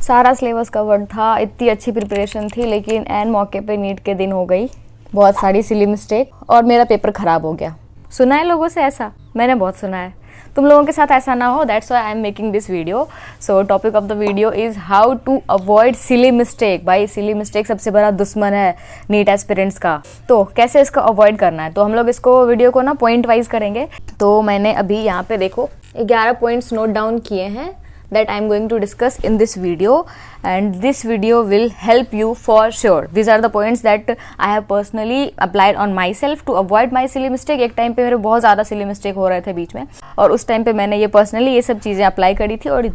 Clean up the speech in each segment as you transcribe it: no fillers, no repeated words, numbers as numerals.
सारा syllabus covered था, इतनी अच्छी प्रिपरेशन थी, लेकिन एन मौके पे नीट के दिन हो गई बहुत सारी सिली मिस्टेक और मेरा पेपर खराब हो गया। सुना है लोगों से ऐसा? मैंने बहुत सुना है। तुम लोगों के साथ ऐसा ना हो, that's why I am making this video. So topic of the video is how to avoid silly mistake. भाई सिली मिस्टेक सबसे बड़ा दुश्मन है नीट एस्पिरेंट्स का। तो कैसे इसको अवॉइड करना है, तो हम लोग इसको वीडियो को ना पॉइंट वाइज करेंगे। तो मैंने अभी यहाँ पे देखो 11 पॉइंट्स नोट डाउन किए हैं that I am going to discuss in this video, and this video will help you for sure. These are the points that I have personally applied on myself to avoid my silly mistake. एक time पे मेरे बहुत ज़्यादा silly mistake हो रहे थे बीच में, और उस टाइम पे मैंने ये पर्सनली ये सब चीज़ें अप्लाई करी थी और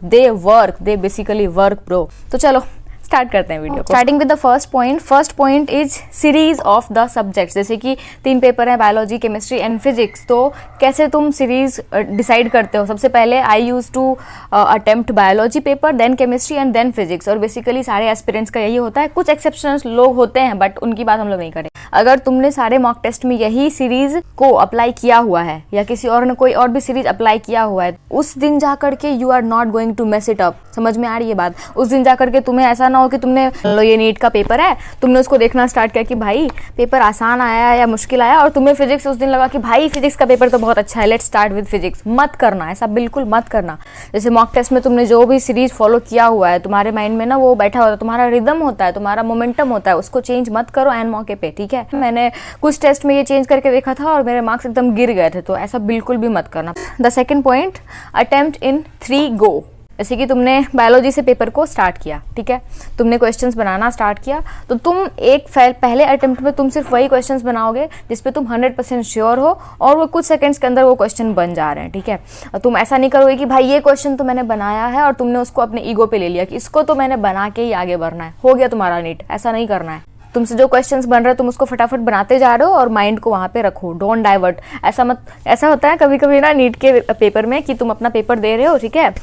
they basically work bro. तो चलो स्टार्ट करते हैं वीडियो को। Starting with the first point is series of the subjects. जैसे कि 3 पेपर हैं, बायोलॉजी, केमिस्ट्री एंड फिजिक्स। तो कैसे तुम सीरीज डिसाइड करते हो? सबसे पहले I use to attempt biology paper, then chemistry and then physics. और बेसिकली सारे एस्पिरेंट्स का यही होता है। कुछ एक्सेप्शनल लोग होते हैं बट उनकी बात हम लोग नहीं करें। अगर तुमने सारे मॉक टेस्ट में यही सीरीज को अप्लाई किया हुआ है या किसी और ने कोई और भी सीरीज अप्लाई किया हुआ है, उस दिन जाकर के you are not going to mess it up. समझ में आ रही है बात? उस दिन जाकर के तुम्हें ऐसा ना हो कि तुमने ये नीट का पेपर है, तुमने उसको देखना स्टार्ट किया कि भाई पेपर आसान आया या मुश्किल आया, और तुम्हें फिजिक्स उस दिन लगा कि भाई फिजिक्स का पेपर तो बहुत अच्छा है, लेट्स स्टार्ट विद फिजिक्स। मत करना ऐसा, बिल्कुल मत करना। जैसे मॉक टेस्ट में तुमने जो भी सीरीज फॉलो किया हुआ है, तुम्हारे माइंड में ना वो बैठा होता है, तुम्हारा रिदम होता है, तुम्हारा मोमेंटम होता है, उसको चेंज मत करो एन मौके पे, ठीक है? मैंने कुछ टेस्ट में ये चेंज करके देखा था और मेरे मार्क्स एकदम गिर गए थे, तो ऐसा बिल्कुल भी मत करना। The second point, attempt in 3 गो। जैसे कि तुमने बायोलॉजी से पेपर को स्टार्ट किया, ठीक है, तुमने क्वेश्चंस बनाना स्टार्ट किया, तो तुम एक पहले अटेम्प्ट में तुम सिर्फ वही क्वेश्चंस बनाओगे जिस पे तुम 100% श्योर हो और वो कुछ सेकंड्स के अंदर वो क्वेश्चन बन जा रहे हैं, ठीक है? और तुम ऐसा नहीं करोगे कि भाई ये क्वेश्चन तो मैंने बनाया है और तुमने उसको अपने ईगो पे ले लिया कि इसको तो मैंने बना के ही आगे बढ़ना है, हो गया तुम्हारा नीट। ऐसा नहीं करना है। तुमसे जो क्वेश्चंस बन रहे हैं तुम उसको फटाफट बनाते जा रहे हो और माइंड को वहाँ पे रखो, डोंट डाइवर्ट। ऐसा होता है कभी कभी ना नीट के पेपर में कि तुम अपना पेपर दे रहे हो, ठीक है,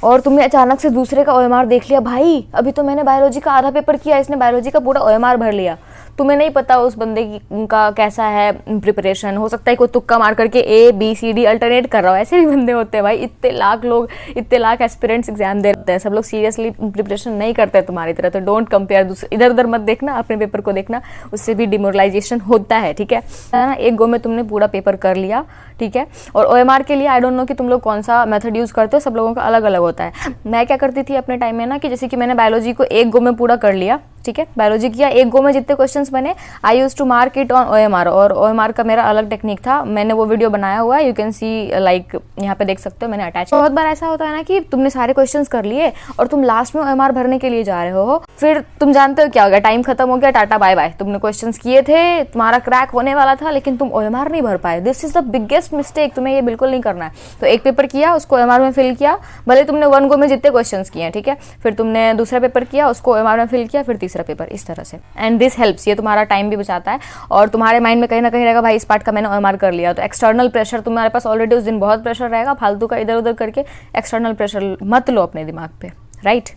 और तुमने अचानक से दूसरे का ओएमआर देख लिया। भाई अभी तो मैंने बायोलॉजी का आधा पेपर किया, इसने बायोलॉजी का पूरा ओएमआर भर लिया। तुम्हें नहीं पता उस बंदे का कैसा है प्रिपरेशन। हो सकता है कोई तुक्का मार करके ABCD अल्टरनेट कर रहा हो, ऐसे भी बंदे होते हैं भाई। इतने लाख लोग, इतने लाख एस्पिरेंट्स एग्जाम दे रहे हैं, सब लोग सीरियसली प्रिपरेशन नहीं करते तुम्हारी तरह। तो डोंट कंपेयर, इधर उधर मत देखना, अपने पेपर को देखना, उससे भी डिमोरलाइजेशन होता है, ठीक है ना? एक गो में तुमने पूरा पेपर कर लिया, ठीक है। और OMR के लिए आई डोंट नो कि तुम लोग कौन सा मेथड यूज करते हो, सब लोगों का अलग अलग होता है। मैं क्या करती थी अपने टाइम में ना, कि जैसे कि मैंने बायोलॉजी को एक गो में पूरा कर लिया, ठीक है, बायोलॉजी किया एक गो में, जितने क्वेश्चंस बने I use to mark it on OMR। और OMR का मेरा अलग टेक्निक था, मैंने वो वीडियो बनाया हुआ है, यू कैन सी, लाइक यहाँ पे देख सकते हो, मैंने अटैच। बहुत बार ऐसा होता है ना कि तुमने सारे क्वेश्चंस कर लिए और तुम लास्ट में OMR भरने के लिए जा रहे हो, फिर तुम जानते हो क्या हो गया, टाइम खत्म हो गया, टाटा बाय बाय। तुमने क्वेश्चंस किए थे, तुम्हारा क्रैक होने वाला था, लेकिन तुम OMR नहीं भर पाए। This is the biggest mistake, तुम्हें ये बिल्कुल नहीं करना है। तो एक पेपर किया, उसको OMR में फिल किया, भले तुमने 1 गो में जितने क्वेश्चंस किए, ठीक है, फिर तुमने दूसरा पेपर किया, उसको OMR में फिल किया, फिर तीसरा पेपर, इस तरह से। एंड दिस हेल्प्स, ये तुम्हारा टाइम भी बचाता है और तुम्हारे माइंड में कहीं ना कहीं रहेगा भाई इस पार्ट का मैंने OMR कर लिया। तो एक्सटर्नल प्रेशर, तुम्हारे पास ऑलरेडी उस दिन बहुत प्रेशर रहेगा, फालतू का इधर उधर करके एक्सटर्नल प्रेशर मत लो अपने दिमाग पे, राइट?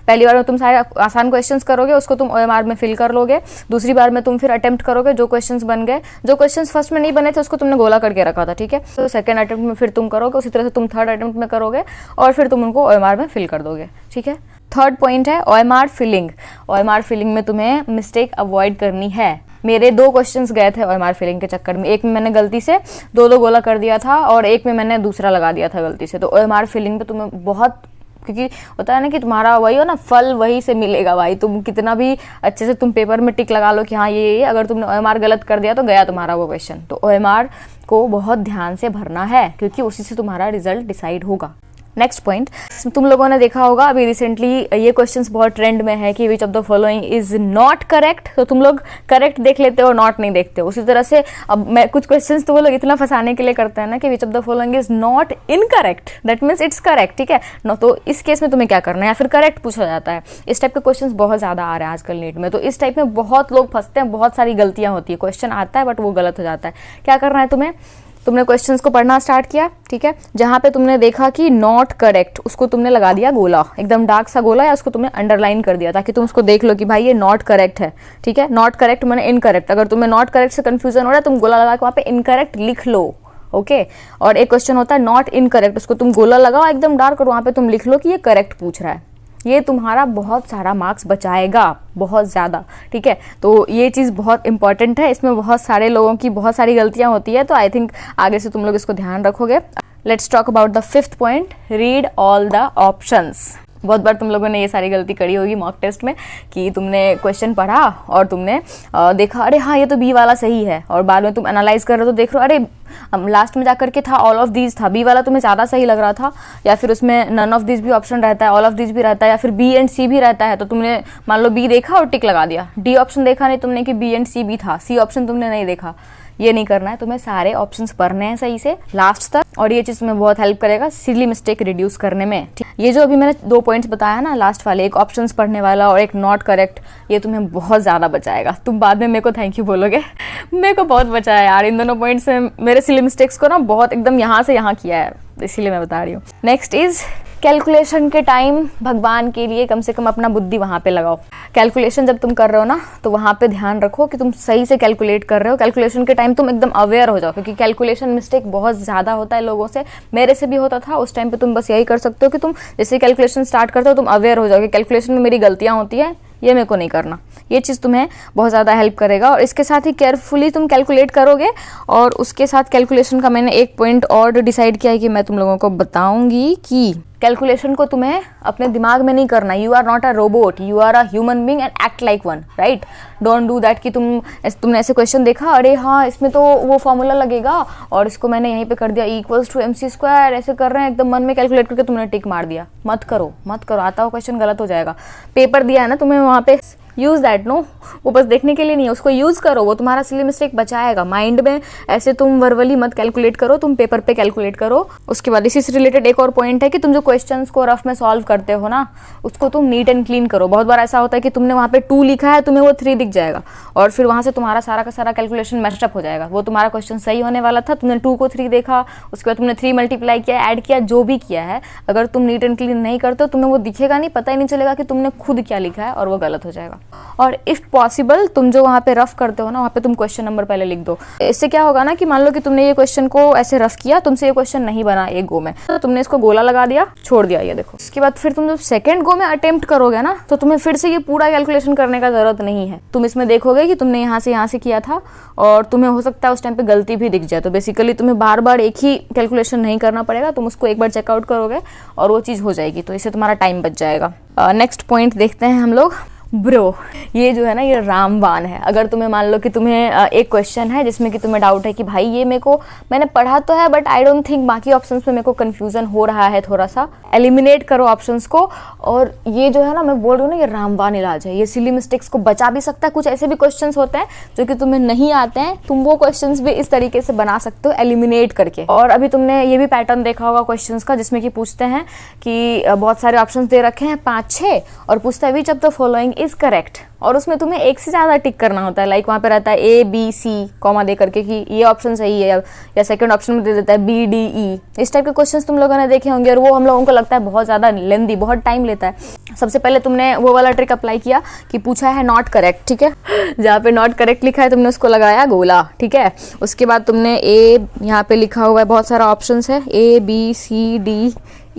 पहली बार में तुम सारे आसान क्वेश्चंस करोगे, उसको तुम OMR में फिल कर लोगे। दूसरी बार में तुम फिर अटेम्प्ट करोगे, जो क्वेश्चंस बन गए, जो क्वेश्चंस फर्स्ट में नहीं बने थे उसको तुमने गोला करके रखा था, ठीक है, तो सेकंड अटेम्प्ट में फिर तुम करोगे, उसी तरह से तुम थर्ड अटेम्प्ट में करोगे और फिर तुम उनको OMR में फिल कर दोगे, ठीक है। थर्ड पॉइंट है OMR फिलिंग। OMR फिलिंग में तुम्हें मिस्टेक अवॉइड करनी है। मेरे 2 क्वेश्चंस गए थे OMR फिलिंग के चक्कर में। एक में मैंने गलती से 2 गोला कर दिया था और एक में मैंने दूसरा लगा दिया था गलती से। तो OMR फिलिंग पे तुम्हें बहुत, क्योंकि होता है ना कि तुम्हारा वही हो ना, फल वही से मिलेगा भाई। तुम कितना भी अच्छे से तुम पेपर में टिक लगा लो कि हाँ ये, अगर तुमने OMR गलत कर दिया तो गया तुम्हारा वो क्वेश्चन। तो OMR को बहुत ध्यान से भरना है, क्योंकि उसी से तुम्हारा रिजल्ट डिसाइड होगा। नेक्स्ट पॉइंट, तुम लोगों ने देखा होगा अभी रिसेंटली ये क्वेश्चंस बहुत ट्रेंड में है कि which of the following is not correct. तो तुम लोग करेक्ट देख लेते हो, नॉट नहीं देखते हो। उसी तरह से अब मैं कुछ क्वेश्चंस तो वो लोग इतना फंसाने के लिए करते हैं ना कि which of the following is not incorrect, that means it's correct, ठीक है ना। तो इस केस में तुम्हें क्या करना है, या फिर करेक्ट पूछा जाता है। इस टाइप के क्वेश्चन बहुत ज्यादा आ रहे हैं आजकल नीट में, तो इस टाइप में बहुत लोग फंसते हैं, बहुत सारी गलतियां होती है। क्वेश्चन आता है बट वो गलत हो जाता है। क्या करना है तुम्हें, तुमने क्वेश्चंस को पढ़ना स्टार्ट किया, ठीक है, जहां पे तुमने देखा कि नॉट करेक्ट, उसको तुमने लगा दिया गोला, एकदम डार्क सा गोला, या उसको तुमने अंडरलाइन कर दिया ताकि तुम उसको देख लो कि भाई ये नॉट करेक्ट है, ठीक है। नॉट करेक्ट माने इनकरेक्ट। अगर तुम्हें नॉट करेक्ट से कंफ्यूजन हो रहा है, तुम गोला लगा के वहां पे इनकरेक्ट लिख लो, ओके। और एक क्वेश्चन होता है नॉट इनकरेक्ट, उसको तुम गोला लगाओ एकदम डार्क और वहां पे तुम लिख लो कि ये करेक्ट पूछ रहा है। ये तुम्हारा बहुत सारा मार्क्स बचाएगा, बहुत ज़्यादा, ठीक है। तो ये चीज़ बहुत इंपॉर्टेंट है, इसमें बहुत सारे लोगों की बहुत सारी गलतियाँ होती है, तो आई थिंक आगे से तुम लोग इसको ध्यान रखोगे। Let's talk about the 5th point, read all the options. बहुत बार तुम लोगों ने ये सारी गलती करी होगी मॉक टेस्ट में कि तुमने क्वेश्चन पढ़ा और तुमने देखा अरे हाँ ये तो बी वाला सही है, और बाद में तुम एनालाइज कर रहे हो तो देख रहे हो अरे लास्ट में जाकर के था ऑल ऑफ दीज था, बी वाला तुम्हें ज़्यादा सही लग रहा था, या फिर उसमें नन ऑफ दीज भी ऑप्शन रहता है, ऑल ऑफ दीज भी रहता है, या फिर बी एंड सी भी रहता है। तो तुमने मान लो बी देखा और टिक लगा दिया, डी ऑप्शन देखा नहीं तुमने कि बी एंड सी भी था, सी ऑप्शन तुमने नहीं देखा। ये नहीं करना है, तुम्हें सारे ऑप्शंस पढ़ने हैं सही से लास्ट तक, और ये चीज़ तुम्हें बहुत हेल्प करेगा सिली मिस्टेक रिड्यूस करने में। ये जो अभी मैंने 2 पॉइंट्स बताया ना लास्ट वाले, एक ऑप्शंस पढ़ने वाला और एक नॉट करेक्ट, ये तुम्हें बहुत ज़्यादा बचाएगा। तुम बाद में मेरे को थैंक यू बोलोगे, मेरे को बहुत बचाया यार इन दोनों पॉइंट्स में, मेरे सिली मिस्टेक्स को ना बहुत एकदम यहाँ से यहाँ किया है, इसीलिए मैं बता रही हूँ। नेक्स्ट इज कैलकुलेशन के टाइम भगवान के लिए कम से कम अपना बुद्धि वहाँ पे लगाओ। कैलकुलेशन जब तुम कर रहे हो ना तो वहाँ पे ध्यान रखो कि तुम सही से कैलकुलेट कर रहे हो। कैलकुलेशन के टाइम तुम एकदम अवेयर हो जाओ, क्योंकि कैलकुलेशन मिस्टेक बहुत ज़्यादा होता है लोगों से, मेरे से भी होता था। उस टाइम पे तुम बस यही कर सकते हो कि तुम जैसे कैलकुलेशन स्टार्ट करते हो तुम अवेयर हो जाओ कि कैलकुलेशन में मेरी गलतियाँ होती हैं, ये मेरे को नहीं करना। ये चीज़ तुम्हें बहुत ज़्यादा हेल्प करेगा, और इसके साथ ही केयरफुली तुम कैलकुलेट करोगे। और उसके साथ कैलकुलेशन का मैंने एक पॉइंट और डिसाइड किया है कि मैं तुम लोगों को बताऊंगी कि कैलकुलेशन को तुम्हें अपने दिमाग में नहीं करना। You are not a robot, you are a human being and act like one, right. Don't do that कि तुमने ऐसे क्वेश्चन देखा, अरे हाँ इसमें तो वो फॉर्मूला लगेगा और इसको मैंने यहीं पे कर दिया इक्वल्स टू MC², ऐसे कर रहे हैं एकदम मन में कैलकुलेट करके तुमने टिक मार दिया। मत करो, मत करो, आता हुआ क्वेश्चन गलत हो जाएगा। पेपर दिया है ना तुम्हें, वहाँ पे यूज दैट, नो, वो बस देखने के लिए नहीं है, उसको यूज करो, वो तुम्हारा सिली मिस्टेक बचाएगा। माइंड में ऐसे तुम वर्बली मत कैलकुलेट करो, तुम पेपर पे कैलकुलेट करो। उसके बाद इसी से रिलेटेड एक और पॉइंट है कि तुम जो क्वेश्चंस को रफ में सॉल्व करते हो ना, उसको तुम नीट एंड क्लीन करो। बहुत बार ऐसा होता है कि तुमने वहाँ पे 2 लिखा है, तुम्हें वो 3 दिख जाएगा, और फिर वहाँ से तुम्हारा सारा का सारा कैलकुलेशन मैशअप हो जाएगा। वो तुम्हारा क्वेश्चन सही होने वाला था, तुमने 2 को 3 देखा, उसके बाद तुमने 3 मल्टीप्लाई किया, ऐड किया, जो भी किया है, अगर तुम नीट एंड क्लीन नहीं करते हो तुम्हें वो दिखेगा नहीं, पता ही नहीं चलेगा कि तुमने खुद क्या लिखा है, और वो गलत हो जाएगा। और इफ पॉसिबल तुम जो वहाँ पे रफ करते हो ना, वहाँ पे तुम क्वेश्चन नंबर पहले लिख दो। इससे क्या होगा ना कि मान लो कि तुमने ये क्वेश्चन को ऐसे रफ किया, तुमसे ये क्वेश्चन नहीं बना एक गो में, तो तुमने इसको गोला लगा दिया, छोड़ दिया, ये देखो। इसके बाद फिर तुम जब सेकंड गो में अटेम्प्ट करोगे ना, तो तुम्हें फिर से ये पूरा कैलकुलेशन करने का जरूरत नहीं है। तुम इसमें देखोगे कि तुमने यहाँ से किया था, और तुम्हें हो सकता है उस टाइम पे गलती भी दिख जाए, तो बेसिकली तुम्हें बार बार एक ही कैलकुलेशन नहीं करना पड़ेगा, तुम उसको एक बार चेकआउट करोगे और वो चीज़ हो जाएगी, तो इससे तुम्हारा टाइम बच जाएगा। नेक्स्ट पॉइंट देखते हैं हम लोग। ब्रो, ये जो है ना, ये रामबाण है। अगर तुम्हें मान लो कि तुम्हें एक क्वेश्चन है जिसमें कि तुम्हें डाउट है कि भाई ये मैंने पढ़ा तो है, बट आई डोंट थिंक बाकी ऑप्शंस में मेरे को कंफ्यूजन हो रहा है, थोड़ा सा एलिमिनेट करो ऑप्शंस को। और ये जो है ना, मैं बोल रही हूँ ना, ये रामबाण इलाज है, ये सिली मिस्टेक्स को बचा भी सकता है। कुछ ऐसे भी क्वेश्चंस होते हैं जो कि तुम्हें नहीं आते हैं, तुम वो क्वेश्चंस भी इस तरीके से बना सकते हो एलिमिनेट करके। और अभी तुमने ये भी पैटर्न देखा होगा क्वेश्चंस का, जिसमें कि पूछते हैं कि बहुत सारे ऑप्शंस दे रखे हैं 5-6, और पूछता है which of the following is correct, और उसमें तुम्हें एक से ज़्यादा टिक करना होता है। लाइक वहाँ पे रहता है A B C कॉमा दे करके कि ये ऑप्शन सही है, या सेकंड ऑप्शन में दे देता है B D E। इस टाइप के क्वेश्चंस तुम लोगों ने देखे होंगे, और वो हम लोगों को लगता है बहुत ज़्यादा लेंदी, बहुत टाइम लेता है। सबसे पहले तुमने वो वाला ट्रिक अप्लाई किया कि पूछा है नॉट करेक्ट, ठीक है, जहाँ पे नॉट करेक्ट लिखा है तुमने उसको लगाया गोला, ठीक है। उसके बाद तुमने यहाँ पे लिखा हुआ है, बहुत सारा ऑप्शन है A B C D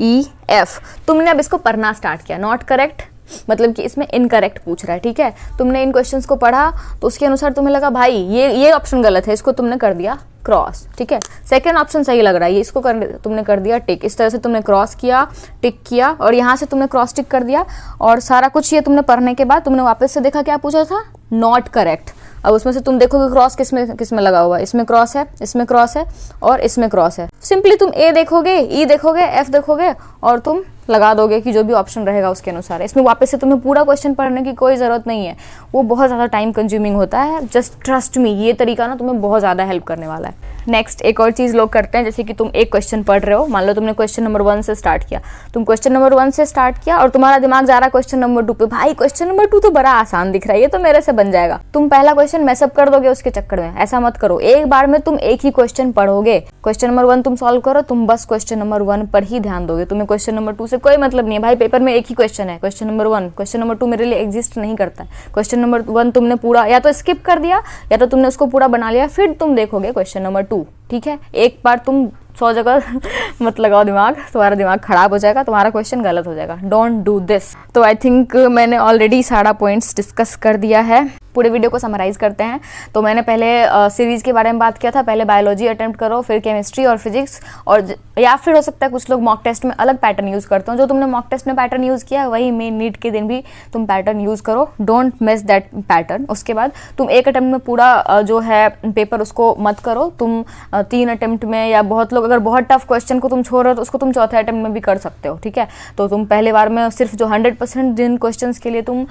E F, तुमने अब इसको पढ़ना स्टार्ट किया। नॉट करेक्ट मतलब कि इसमें इनकरेक्ट पूछ रहा है, ठीक है। तुमने इन क्वेश्चंस को पढ़ा तो उसके अनुसार तुम्हें लगा भाई ये ऑप्शन गलत है, इसको तुमने कर दिया क्रॉस, ठीक है। सेकंड ऑप्शन सही लग रहा है, ये इसको तुमने कर दिया टिक। इस तरह से तुमने क्रॉस किया, टिक किया, और यहाँ से तुमने क्रॉस टिक कर दिया। और सारा कुछ ये तुमने पढ़ने के बाद तुमने वापस से देखा क्या पूछा था, नॉट करेक्ट। अब उसमें से तुम देखोगे क्रॉस किसमें लगा हुआ है, इसमें क्रॉस है, इसमें क्रॉस है, और इसमें क्रॉस है। सिंपली तुम A देखोगे, E देखोगे, F देखोगे, और तुम लगा दोगे कि जो भी ऑप्शन रहेगा उसके अनुसार। इसमें वापस से तुम्हें पूरा क्वेश्चन पढ़ने की कोई ज़रूरत नहीं है, वो बहुत ज़्यादा टाइम कंज्यूमिंग होता है। जस्ट ट्रस्ट मी, ये तरीका ना तुम्हें बहुत ज़्यादा हेल्प करने वाला है। नेक्स्ट एक और चीज़ लोग करते हैं, जैसे कि तुम एक क्वेश्चन पढ़ रहे हो, मान लो तुमने क्वेश्चन नंबर 1 से स्टार्ट किया, तुम क्वेश्चन नंबर 1 से स्टार्ट किया और तुम्हारा दिमाग जा रहा है क्वेश्चन नंबर 2 पे। भाई क्वेश्चन नंबर 2 तो बड़ा आसान दिख रहा है, ये तो मेरे से बन जाएगा। तुम पहला क्वेश्चन मैसअप कर दोगे उसके चक्कर में। ऐसा मत करो, एक बार में तुम एक ही क्वेश्चन पढ़ोगे। क्वेश्चन नंबर 1 तुम सॉल्व करो, तुम बस क्वेश्चन नंबर 1 पर ही ध्यान दोगे। तुम्हें क्वेश्चन नंबर 2 उससे कोई मतलब नहीं है भाई। पेपर में एक ही क्वेश्चन है, क्वेश्चन नंबर 1, क्वेश्चन नंबर 2 मेरे लिए एग्जिस्ट नहीं करता है। क्वेश्चन नंबर 1 तुमने पूरा या तो स्किप कर दिया या तो तुमने उसको पूरा बना लिया, फिर तुम देखोगे क्वेश्चन नंबर 2, ठीक है। एक बार तुम 100 जगह मत लगाओ दिमाग, तुम्हारा दिमाग खराब हो जाएगा, तुम्हारा क्वेश्चन गलत हो जाएगा। Don't do this. तो आई थिंक मैंने ऑलरेडी सारा पॉइंट्स डिस्कस कर दिया है। पूरे वीडियो को समराइज करते हैं। तो मैंने पहले सीरीज के बारे में बात किया था, पहले बायोलॉजी अटेम्प्ट करो, फिर केमिस्ट्री और फिजिक्स, और या फिर हो सकता है कुछ लोग मॉक टेस्ट में अलग पैटर्न यूज करते हो। जो तुमने मॉक टेस्ट में पैटर्न यूज किया है वही मेन नीट के दिन भी तुम पैटर्न यूज करो। Don't miss that pattern. उसके बाद तुम एक अटेम्प्ट में पूरा जो है पेपर उसको मत करो, तुम 3 अटेम्प्ट में, या बहुत लोग अगर बहुत टफ क्वेश्चन को तुम छोड़ रहे हो तो उसको तुम चौथे अटेम्प्ट में भी कर सकते हो, ठीक है। तो तुम पहले बार में सिर्फ जो 100% जिन क्वेश्चन के लिए तुम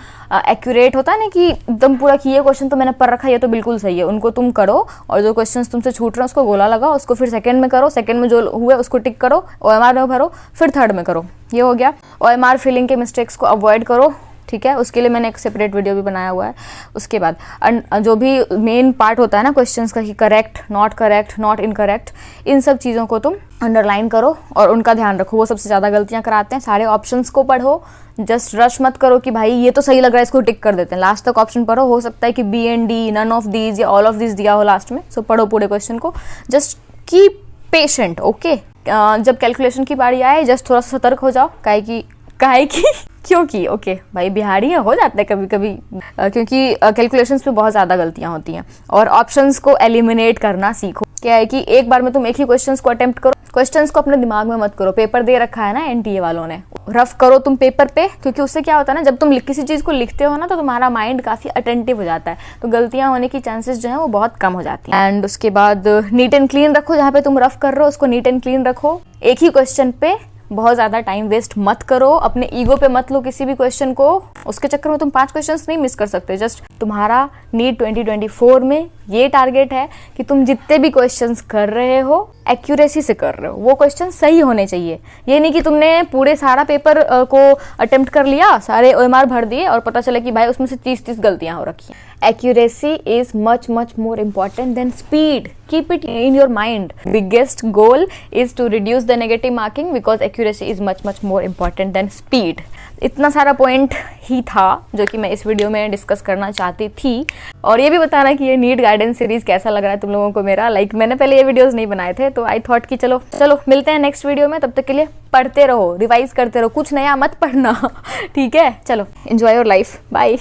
एक्यूरेट होता है ना कि एकदम पूरा कि ये क्वेश्चन तो मैंने पढ़ रखा है, ये तो बिल्कुल सही है, उनको तुम करो। और जो क्वेश्चंस तुमसे छूट रहे हैं उसको गोला लगाओ, उसको फिर सेकंड में करो, सेकंड में जो हुए उसको टिक करो, OMR में भरो, फिर थर्ड में करो। ये हो गया। OMR फिलिंग के मिस्टेक्स को अवॉइड करो, ठीक है। उसके लिए मैंने एक सेपरेट वीडियो भी बनाया हुआ है। उसके बाद जो भी मेन पार्ट होता है ना क्वेश्चंस का कि करेक्ट, नॉट इनकरेक्ट, इन सब चीज़ों को तुम अंडरलाइन करो और उनका ध्यान रखो। वो सबसे ज़्यादा गलतियाँ कराते हैं। सारे ऑप्शंस को पढ़ो, जस्ट रश मत करो कि भाई ये तो सही लग रहा है इसको टिक कर देते हैं। लास्ट तक ऑप्शन पढ़ो, हो सकता है कि B and D, none of these या ऑल ऑफ दीज दिया हो लास्ट में। सो पढ़ो पूरे क्वेश्चन को, जस्ट कीप पेशेंट, ओके। जब कैलकुलेशन की बारी आए जस्ट थोड़ा सा सतर्क हो जाओ, काहे की क्योंकि ओके भाई बिहारी है, हो जाता है कभी कभी, क्योंकि कैलकुलेशंस पे बहुत ज़्यादा गलतियाँ होती हैं। और ऑप्शंस को एलिमिनेट करना सीखो। क्या है कि एक बार में तुम एक ही क्वेश्चंस को अटेम्प्ट करो, क्वेश्चंस को अपने दिमाग में मत करो। पेपर दे रखा है ना NTA वालों ने, रफ करो तुम पेपर पे, क्योंकि उससे क्या होता है ना, जब तुम किसी चीज़ को लिखते हो ना तो तुम्हारा माइंड काफ़ी अटेंटिव हो जाता है, तो गलतियाँ होने की चांसेस जो है वो बहुत कम हो जाती हैं। एंड उसके बाद नीट एंड क्लीन रखो, जहाँ पे तुम रफ कर रहे हो उसको नीट एंड क्लीन रखो। एक ही क्वेश्चन पे बहुत ज़्यादा टाइम वेस्ट मत करो, अपने ईगो पे मत लो किसी भी क्वेश्चन को। उसके चक्कर में तुम 5 क्वेश्चंस नहीं मिस कर सकते। जस्ट तुम्हारा नीट 2024 में ये टारगेट है कि तुम जितने भी क्वेश्चंस कर रहे हो एक्यूरेसी से कर रहे हो, वो क्वेश्चन सही होने चाहिए। ये नहीं कि तुमने पूरे सारा पेपर को अटेम्प्ट कर लिया, सारे OMR भर दिए और पता चला कि भाई उसमें से 30 गलतियां हो रखी हैं। Accuracy is much more important than speed. Keep it in your mind. Biggest goal is to reduce the negative marking because accuracy is much more important than speed. इतना सारा पॉइंट ही था जो कि मैं इस वीडियो में डिस्कस करना चाहती थी। और ये भी बताना कि ये नीट गाइडेंस सीरीज कैसा लग रहा है तुम लोगों को मेरा। मैंने पहले ये वीडियोस नहीं बनाए थे, तो आई थॉट कि चलो मिलते हैं नेक्स्ट वीडियो में। तब तक के लिए पढ़ते रहो, रिवाइज करते रहो, कुछ नया मत पढ़ना ठीक है। चलो एंजॉय योर लाइफ, बाय।